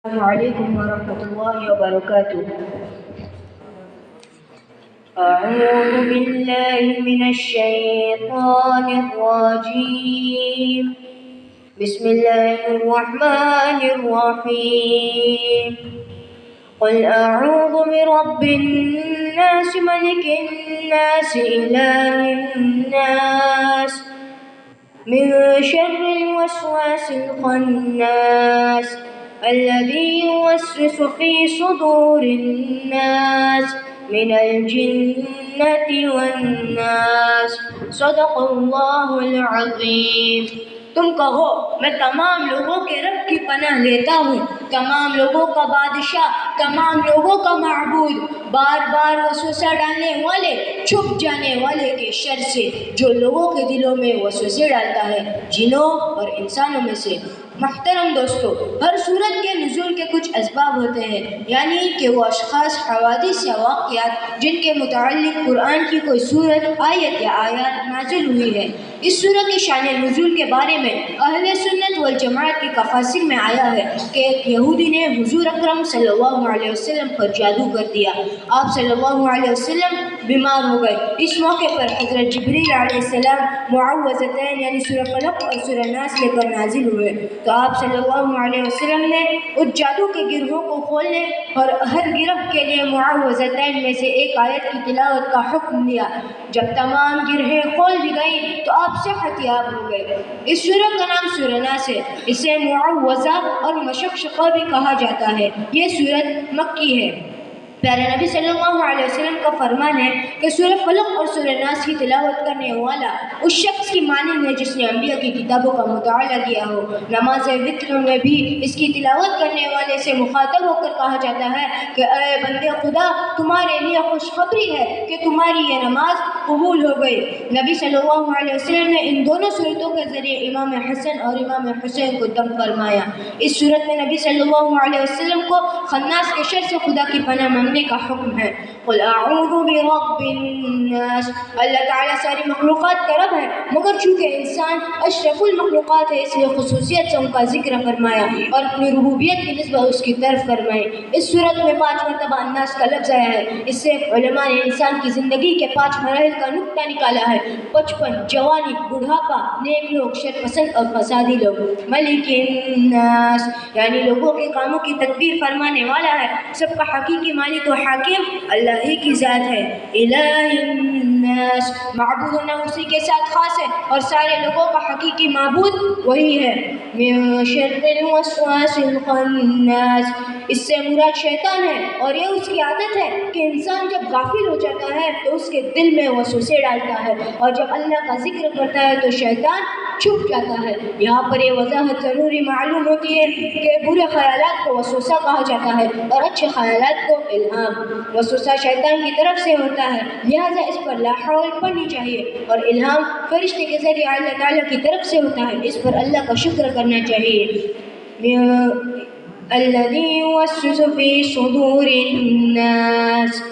السلام عليكم ورحمة الله وبركاته. أعوذ بالله من الشيطان الرجيم. بسم الله الرحمن الرحيم. قل أعوذ برب الناس ملك الناس إله الناس من شر الوسواس الخناس الذي يوسوس في صدور الناس من الجنة والناس. صدق اللہ العظیم. تم کہو میں تمام لوگوں کے رب کی پناہ لیتا ہوں، تمام لوگوں کا بادشاہ، تمام لوگوں کا معبود، بار بار وسوسہ ڈالنے والے، چھپ جانے والے کے شر سے جو لوگوں کے دلوں میں وسوسے ڈالتا ہے، جنوں اور انسانوں میں سے. محترم دوستو، ہر صورت کے نزول کے کچھ اسباب ہوتے ہیں، یعنی کہ وہ اشخاص، حوادث یا واقعات جن کے متعلق قرآن کی کوئی صورت، آیت یا آیات نازل ہوئی ہے. اس صورت کی شان نزول کے بارے میں اہل سنت والجماعت کی تفاسیر میں آیا ہے کہ ایک یہودی نے حضور اکرم صلی اللہ علیہ وسلم پر جادو کر دیا. آپ صلی اللہ علیہ وسلم بیمار ہو گئے. اس موقع پر حضرت جبریل علیہ السلام معوذتین یعنی سورہ فلق اور سورہ ناس لے کر نازل ہوئے. تو آپ صلی اللہ علیہ وسلم نے اس جادو کے گرہوں کو کھولنے اور ہر گرہ کے لیے معوذتین میں سے ایک آیت کی تلاوت کا حکم دیا. جب تمام گرہیں کھول دی گئیں تو آپ صحت یاب ہو گئے. اس سورہ کا نام سورہ ناس ہے. اسے معوذہ اور مشقشقہ بھی کہا جاتا ہے. یہ سورت مکی ہے. پیارے نبی صلی اللہ علیہ وسلم کا فرمان ہے کہ سورہ فلق اور سورہ ناس کی تلاوت کرنے والا اس شخص کی مانند ہے جس نے انبیاء کی کتابوں کا مطالعہ کیا ہو. نماز وتر میں بھی اس کی تلاوت کرنے والے سے مخاطب ہو کر کہا جاتا ہے کہ اے بندے خدا، تمہارے لیے خوشخبری ہے کہ تمہاری یہ نماز قبول ہو گئی. نبی صلی اللہ علیہ وسلم نے ان دونوں صورتوں کے ذریعے امام حسن اور امام حسین کو دم فرمایا. اس صورت میں نبی صلی اللہ علیہ وسلم کو خناس کے شر سے خدا کی پناہ مانگنے کا حکم ہے. قل اعوذ برب الناس. اللہ تعالیٰ ساری مخلوقات کا رب ہے، مگر چونکہ انسان اشرف المخلوقات ہے اس لیے خصوصیت سے ان کا ذکر فرمایا اور اپنی ربوبیت کی نسبت اس کی طرف فرمائی. اس صورت میں 5 مرتبہ الناس کا لفظ آیا ہے. اس سے علماء نے انسان کی زندگی کے 5 مراحل کا نقطہ نکالا ہے: بچپن، جوانی، بڑھاپا، نیک لوگ، شر پسند اور فسادی لوگ. ملک الناس یعنی لوگوں کے کاموں کی تدبیر فرمانے والا ہے. سب کا حقیقی مالک و حاکم اللہ ہی کی ذات ہے. الہ الناس معبود ہونا اسی کے ساتھ خاص ہے اور سارے لوگوں کا حقیقی معبود وہی ہے. من شر الوسواس الخناس، اس سے مراد شیطان ہے اور یہ اس کی عادت ہے کہ انسان جب غافل ہو جاتا ہے تو اس کے دل میں وسوسے ڈالتا ہے اور جب اللہ کا ذکر کرتا ہے تو شیطان چھپ جاتا ہے. یہاں پر یہ وضاحت ضروری معلوم ہوتی ہے کہ برے خیالات کو وسوسہ کہا جاتا ہے اور اچھے خیالات کو الہام. وسوسہ شیطان کی طرف سے ہوتا ہے، لہذا اس پر لا حول پڑھنی چاہیے، اور الہام فرشتے کے ذریعے اللہ تعالیٰ کی طرف سے ہوتا ہے، اس پر اللہ کا شکر کرنا چاہیے. الذی یوسوس فی صدور الناس،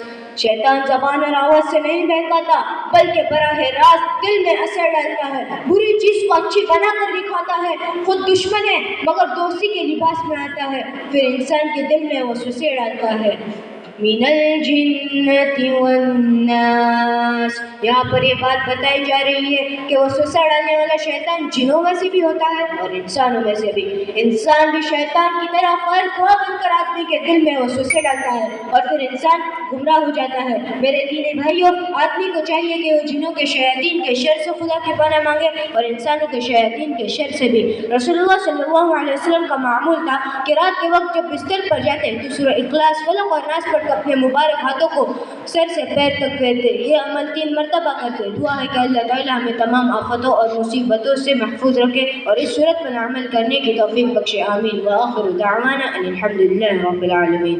شیطان زبان اور آواز سے نہیں بہکاتا بلکہ براہ راست دل میں اثر ڈالتا ہے. بری چیز کو اچھی بنا کر دکھاتا ہے. خود دشمن ہے مگر دوستی کے لباس میں آتا ہے، پھر انسان کے دل میں وسوسے ڈالتا ہے. من الجنة والناس، یہاں پر یہ بات بتائی جا رہی ہے کہ وسوسہ ڈالنے والا شیطان جنوں میں سے بھی ہوتا ہے اور انسانوں میں سے بھی. انسان بھی شیطان کی طرح خیر خواہ بن کر آدمی کے دل میں وسوسے ڈالتا ہے اور پھر انسان گمراہ ہو جاتا ہے. میرے دینی بھائیوں، آدمی کو چاہیے کہ وہ جنوں کے شیاطین کے شر سے خدا کی پناہ مانگے اور انسانوں کے شیاطین کے شر سے بھی. رسول اللہ صلی اللہ علیہ وسلم کا معمول تھا کہ رات کے وقت جب بستر پر جاتے تو سورہ اخلاص، فلق اور ناس پڑھ کر اپنے مبارک ہاتھوں کو سر سے پیر تک پھیرتے. یہ عمل 3 مرتبہ کرتے. دعا ہے کہ اللہ تعالیٰ ہمیں تمام آفتوں اور مصیبتوں سے محفوظ رکھے اور اس صورت میں عمل کرنے کی توفیق بخشے. آمین. وآخر دعوانا ان الحمد للہ رب العالمین.